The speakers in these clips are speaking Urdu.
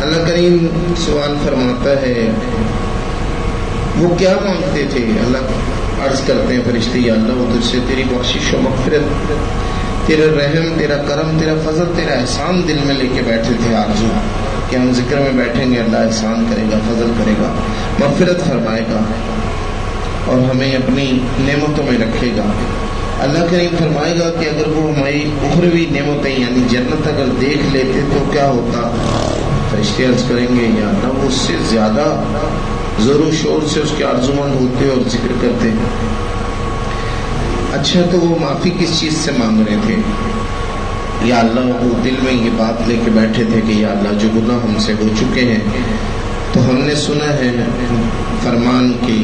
اللہ کریم سوال فرماتا ہے وہ کیا مانگتے تھے. اللہ عرض کرتے ہیں فرشتے یا اللہ وہ تجھ سے تیری بخشش و مغفرت، تیرا رحم، تیرا کرم، تیرا فضل، تیرا احسان دل میں لے کے بیٹھے تھے آرزو کہ ہم ذکر میں بیٹھیں گے، اللہ احسان کرے گا، فضل کرے گا، مغفرت فرمائے گا اور ہمیں اپنی نعمتوں میں رکھے گا. اللہ کریم فرمائے گا کہ اگر وہ ہماری اخروی نعمتیں یعنی جنت اگر دیکھ لیتے تو کیا ہوتا. فرشتے عرض کریں گے یا اللہ وہ اس سے زیادہ زور و شور سے اس کے آرزومند ہوتے اور ذکر کرتے. اچھا تو وہ معافی کس چیز سے مانگ رہے تھے؟ یا اللہ وہ دل میں یہ بات لے کے بیٹھے تھے کہ یا اللہ جو گناہ ہم سے ہو چکے ہیں تو ہم نے سنا ہے فرمان کی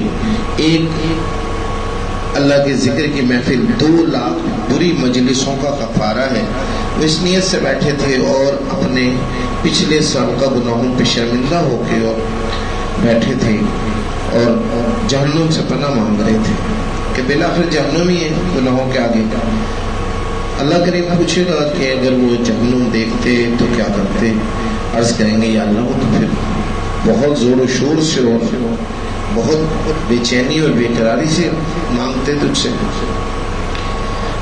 ایک اللہ کے ذکر کی محفل 2 لاکھ بری مجلسوں کا کفارہ ہے. وہ اس نیت سے بیٹھے تھے اور اپنے پچھلے سابقہ گناہوں پہ شرمندہ ہو کے اور بیٹھے تھے اور جہنم سے پناہ مانگ رہے تھے کہ بالآخر جہنم ہی ہے گناہوں کے آگے. اللہ کریم پوچھے گا کہ اگر وہ جہنم دیکھتے تو کیا کرتے؟ عرض کریں گے یا اللہ وہ تو پھر بہت زور و شور سے اور بہت بے چینی اور بے قراری سے مانگتے تجھ سے.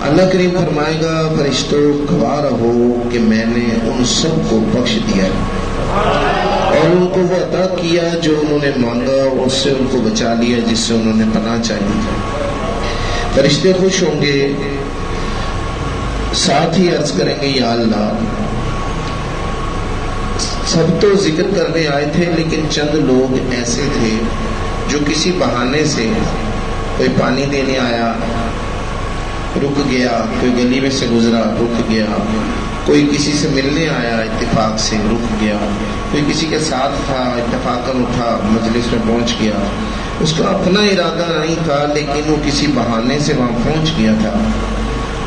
اللہ کریم فرمائے گا فرشتوں گواہ رہو کہ میں نے ان سب کو بخش دیا اور ان کو وہ عطا کیا جو انہوں نے مانگا، اس سے ان کو بچا لیا جس سے انہوں نے پناہ چاہی. فرشتے خوش ہوں گے، ساتھ ہی عرض کریں گے یا اللہ سب تو ذکر کرنے آئے تھے لیکن چند لوگ ایسے تھے جو کسی بہانے سے، کوئی پانی دینے آیا رک گیا، کوئی گلی میں سے گزرا رک گیا، کوئی کسی سے ملنے آیا اتفاق سے رک گیا، کوئی کسی کے ساتھ تھا اتفاقاً اٹھا مجلس میں پہنچ گیا. اس کا اپنا ارادہ نہیں تھا لیکن وہ کسی بہانے سے وہاں پہنچ گیا تھا.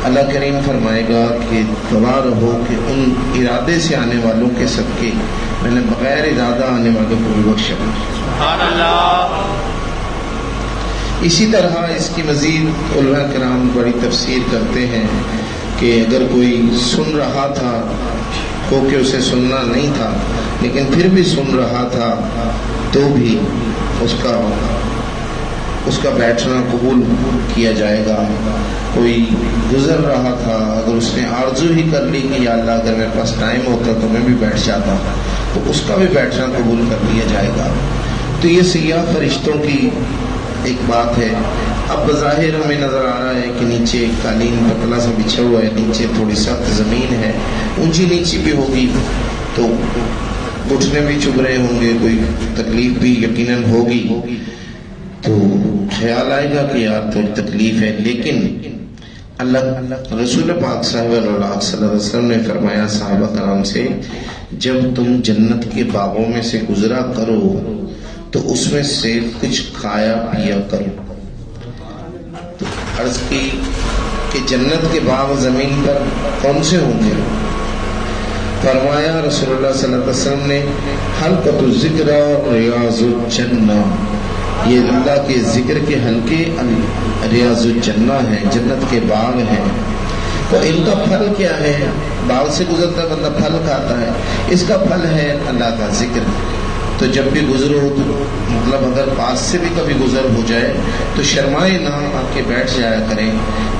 اللہ کریم فرمائے گا کہ گواہ رہو کہ ان ارادے سے آنے والوں کے صدقے میں نے بغیر ارادہ آنے والوں کو بھی بخشا. سبحان اللہ. اسی طرح اس کی مزید علماء کرام بڑی تفسیر کرتے ہیں کہ اگر کوئی سن رہا تھا ہو کہ اسے سننا نہیں تھا لیکن پھر بھی سن رہا تھا تو بھی اس کا بیٹھنا قبول کیا جائے گا. کوئی گزر رہا تھا اگر اس نے آرزو ہی کر لی کہ یا اللہ اگر میرے پاس ٹائم ہوتا تو میں بھی بیٹھ جاتا تو اس کا بھی بیٹھنا قبول کر لیا جائے گا. تو یہ سیاہ فرشتوں کی ایک بات ہے. اب بظاہر ہمیں نظر آ رہا ہے کہ نیچے ایک قالین پتلا سا بچھا ہوا ہے، نیچے تھوڑی سخت زمین ہے، اونچی نیچی بھی ہوگی تو گھٹنے بھی چبھ رہے ہوں گے، کوئی تکلیف بھی یقیناً ہوگی تو خیال آئے گا کہ یار تو تکلیف ہے. لیکن اللہ رسول پاک صلی اللہ علیہ وسلم نے فرمایا صحابہ کرام سے جب تم جنت کے باغوں میں سے گزرا کرو تو اس میں سے کچھ کھایا پیا کرو. تو عرض کی کہ جنت کے باغ زمین پر کون سے ہوں گے؟ فرمایا رسول اللہ صلی اللہ علیہ وسلم نے حلقۃ الذکر ریاض الجنہ، یہ اللہ کے ذکر کے حلقے ریاض الجنہ ہیں، جنت کے باغ ہیں. تو ان کا پھل کیا ہے؟ باغ سے گزرتا بندہ پھل کھاتا ہے، اس کا پھل ہے اللہ کا ذکر. تو جب بھی گزرو تو مطلب اگر پاس سے بھی کبھی گزر ہو جائے تو شرمائے نہ، آ کے بیٹھ جایا کریں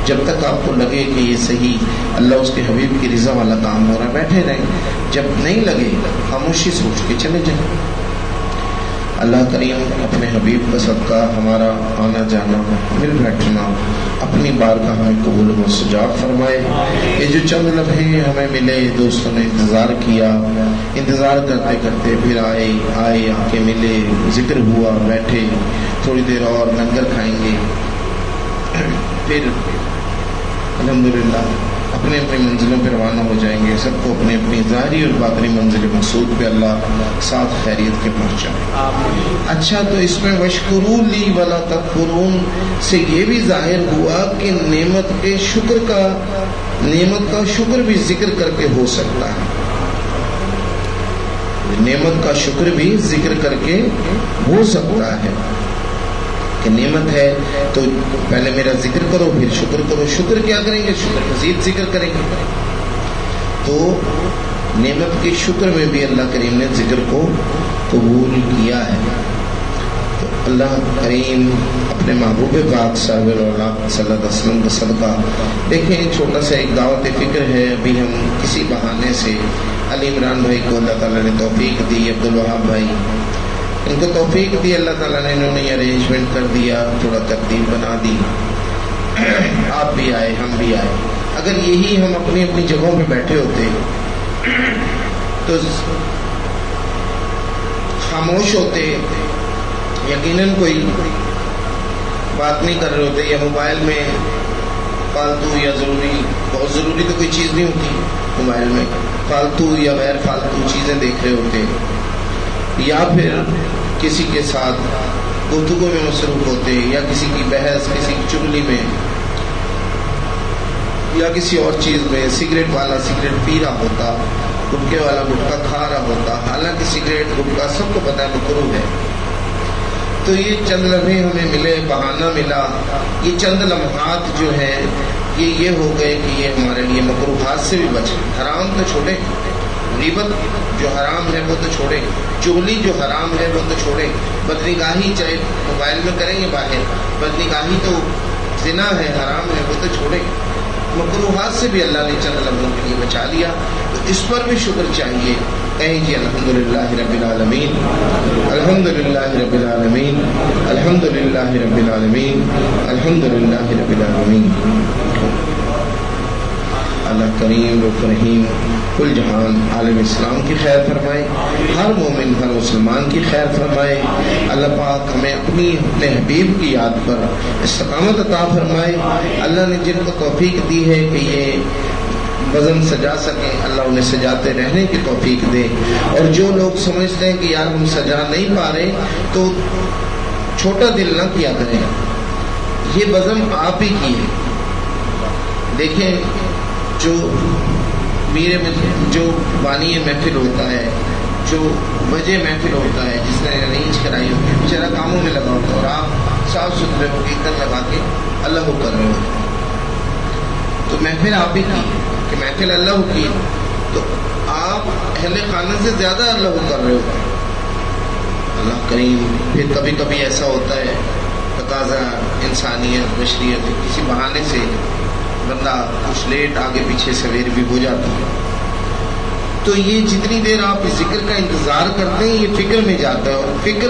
جب تک آپ کو لگے کہ یہ صحیح اللہ اس کے حبیب کی رضا والا کام ہو رہا ہے، بیٹھے رہیں. جب نہیں لگے خاموشی سوچ کے چلے جائیں. اللہ کریم اپنے حبیب کا صدقہ ہمارا آنا جانا مل بیٹھنا اپنی بارگاہ میں قبول و مستجاب فرمائے. یہ جو چند لمحے ہمیں ملے، دوستوں نے انتظار کیا، انتظار کرتے کرتے پھر آئے آ کے ملے، ذکر ہوا، بیٹھے، تھوڑی دیر اور لنگر کھائیں گے، پھر الحمدللہ اپنے اپنی منزلوں پہ روانہ ہو جائیں گے. سب کو اپنی اپنی ظاہری اور باطنی منزل مقصود پہ اللہ ساتھ خیریت کے پہنچائے. اچھا تو اس میں وشکروا لی ولا تکفرون سے یہ بھی ظاہر ہوا کہ نعمت کا شکر بھی ذکر کر کے ہو سکتا ہے. نعمت کا شکر بھی ذکر کر کے ہو سکتا ہے کہ نعمت ہے تو پہلے میرا ذکر کرو پھر شکر کرو. شکر کیا کریں گے؟ شکر مزید ذکر کریں گے. تو نعمت کے شکر میں بھی اللہ کریم نے ذکر کو قبول کیا ہے۔ تو اللہ کریم اپنے محبوب پاک صلی اللہ علیہ وسلم کا صدقہ، دیکھیں چھوٹا سا ایک دعوت فکر ہے، ابھی ہم کسی بہانے سے علی عمران بھائی کو اللہ تعالیٰ نے توفیق دی، عبدالوہاب بھائی ان کو توفیق دی اللہ تعالیٰ نے، انہوں نے ارینجمنٹ کر دیا، تھوڑا ترتیب بنا دی، آپ بھی آئے ہم بھی آئے۔ اگر یہی ہم اپنی اپنی جگہوں پہ بیٹھے ہوتے تو خاموش ہوتے، یقیناً کوئی بات نہیں کر رہے ہوتے، یا موبائل میں فالتو یا ضروری، بہت ضروری تو کوئی چیز نہیں ہوتی موبائل میں، فالتو یا غیر فالتو چیزیں دیکھ رہے ہوتے، یا پھر کسی کے ساتھ گفتگو میں مصروف ہوتے، یا کسی کی بحث، کسی کی چغلی میں، یا کسی اور چیز میں، سگریٹ والا سگریٹ پی رہا ہوتا، گٹکے والا گٹکا کھا رہا ہوتا، حالانکہ سگریٹ گٹکا سب کو پتہ ہے مکروہ ہے۔ تو یہ چند لمحے ہمیں ملے، بہانہ ملا، یہ چند لمحات جو ہیں یہ ہو گئے کہ یہ ہمارے لیے مکروہات سے بھی بچے۔ حرام تو چھوڑے، غیبت جو حرام ہے وہ تو چھوڑے، چغلی جو حرام ہے وہ تو چھوڑے، بدنگاہی چاہے موبائل میں کریں گے باہر، بدنگاہی تو زنا ہے، حرام ہے، وہ تو چھوڑے، مکروہات سے بھی اللہ نے چند لمحوں کے لیے بچا لیا، تو اس پر بھی شکر چاہیے۔ کہیں جی الحمدللہ رب العالمین، الحمدللہ رب العالمین، الحمدللہ رب العالمین، الحمدللہ رب العالمین۔ اللہ کریم و رحیم کل جہان عالم اسلام کی خیر فرمائے، ہر مومن ہر مسلمان کی خیر فرمائے۔ اللہ پاک ہمیں اپنے حبیب کی یاد پر استقامت عطا فرمائے۔ اللہ نے جن کو توفیق دی ہے کہ یہ وزن سجا سکیں، اللہ انہیں سجاتے رہنے کی توفیق دے، اور جو لوگ سمجھتے ہیں کہ یار ہم سجا نہیں پا رہے تو چھوٹا دل نہ کیا کریں، یہ وزن آپ ہی کی ہے۔ دیکھیں جو میرے میں جو بانی محفل ہوتا ہے، جو وجہ محفل ہوتا ہے، جس نے ارینج کرائی ہوتی ہے، بیچارہ کاموں میں لگا ہوتا ہے، اور آپ صاف ستھرے ہو کے ادھر لگا کے اللہ کو کر رہے ہوتے ہیں، تو محفل آپ ہی کی کہ محفل اللہ کی، تو آپ اہل خانہ سے زیادہ اللہ کو کر رہے ہوتے ہیں۔ اللہ کریم پھر کبھی کبھی ایسا ہوتا ہے تقاضا انسانیت بشریت، کسی بہانے سے بندہ کچھ لیٹ آگے پیچھے سویر بھی ہو جاتا ہے، تو یہ جتنی دیر آپ ذکر کا انتظار کرتے ہیں یہ فکر میں جاتا ہے، اور فکر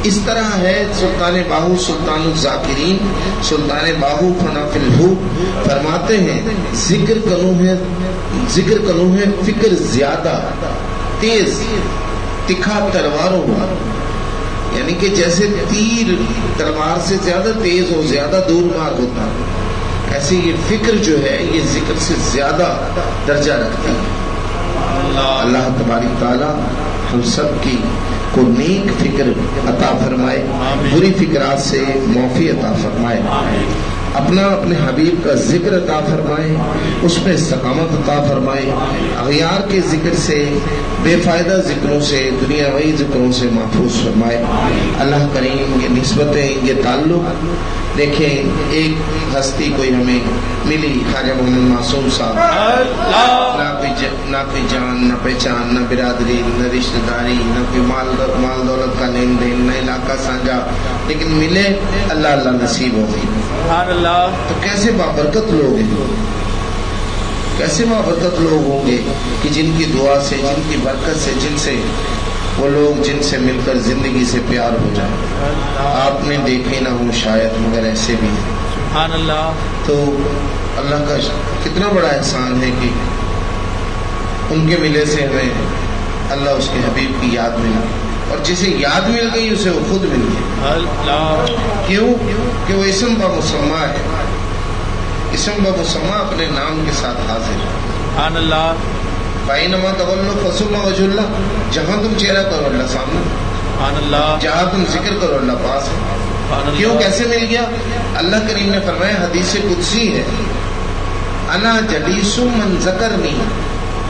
اس طرح ہے، سلطان باہو سلطان الذاکرین سلطان باہو فنا فی الہو فرماتے ہیں ذکر کنو ہے فکر زیادہ تیز تکھا تلواروں، یعنی کہ جیسے تیر تلوار سے زیادہ تیز ہو، زیادہ دور مار ہوتا ہے، ایسے یہ فکر جو ہے یہ ذکر سے زیادہ درجہ رکھتی ہے۔ اللہ تبارک تعالی ہم سب کی کو نیک فکر عطا فرمائے، بری فکرات سے معافی عطا فرمائے، اپنے حبیب کا ذکر عطا فرمائے، اس میں استقامت عطا فرمائے، اغیار کے ذکر سے، بے فائدہ ذکروں سے، دنیاوی ذکروں سے محفوظ فرمائے۔ اللہ کریم یہ نسبتیں، یہ تعلق، دیکھیں ایک ہستی کوئی ہمیں ملی، خواجہ محمد معصوم صاحب، نہ کوئی جان، نہ پہچان، نہ برادری، نہ رشتہ داری، نہ کوئی مال دولت کا لین دین، نہ علاقہ سانجا، لیکن ملے اللہ اللہ نصیب ہو گئی۔ تو کیسے بابرکت لوگ ہیں، کیسے بابرکت لوگ ہوں گے کہ جن کی دعا سے، جن کی برکت سے، جن سے وہ لوگ جن سے مل کر زندگی سے پیار ہو جائے۔ آپ نے دیکھے نہ ہوں شاید، مگر ایسے بھی ہیں۔ سبحان اللہ۔ تو اللہ کا کتنا بڑا احسان ہے کہ ان کے ملے سے ہمیں اللہ اس کے حبیب کی یاد ملی، اور جسے یاد مل گئی اسے وہ خود مل گئی۔ کیوں کہ وہ اسم بمسمہ ہے، اسم بمسمہ اپنے نام کے ساتھ حاضر ہے۔ سبحان اللہ۔ فَإِنَّمَا تَوَلُّوا فَثُمَّ وَجْهُ اللَّهِ، جہاں تم چہرہ کرو اللہ سامنے، سبحان اللہ، جہاں تم ذکر کرو اللہ پاس ہے۔ کیوں، کیسے مل گیا؟ اللہ کریم نے فرمایا، حدیث قدسی ہے، انا جلیس من ذکرنی،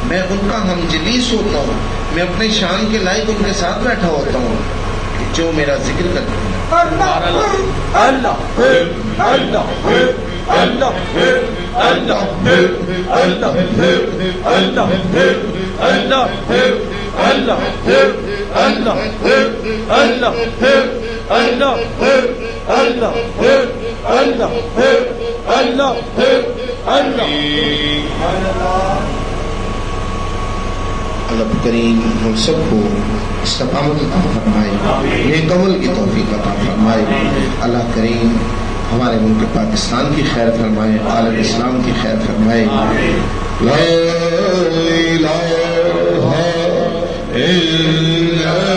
میں ان کا ہم جلیس ہوتا ہوں، میں اپنے شان کے لائق ان کے ساتھ بیٹھا ہوتا ہوں جو میرا ذکر کرتے ہیں۔ اللہ اللہ اللہ اللہ اللہ اللہ اللہ اللہ اللہ اللہ اللہ اللہ اللہ کریم ہم سب کو استقامت عطا فرمائے، نیک عمل کی توفیق عطا فرمائے۔ اللہ کریم ہمارے ملک پاکستان کی خیر فرمائے، عالم اسلام کی خیر فرمائے۔ لا الہ الا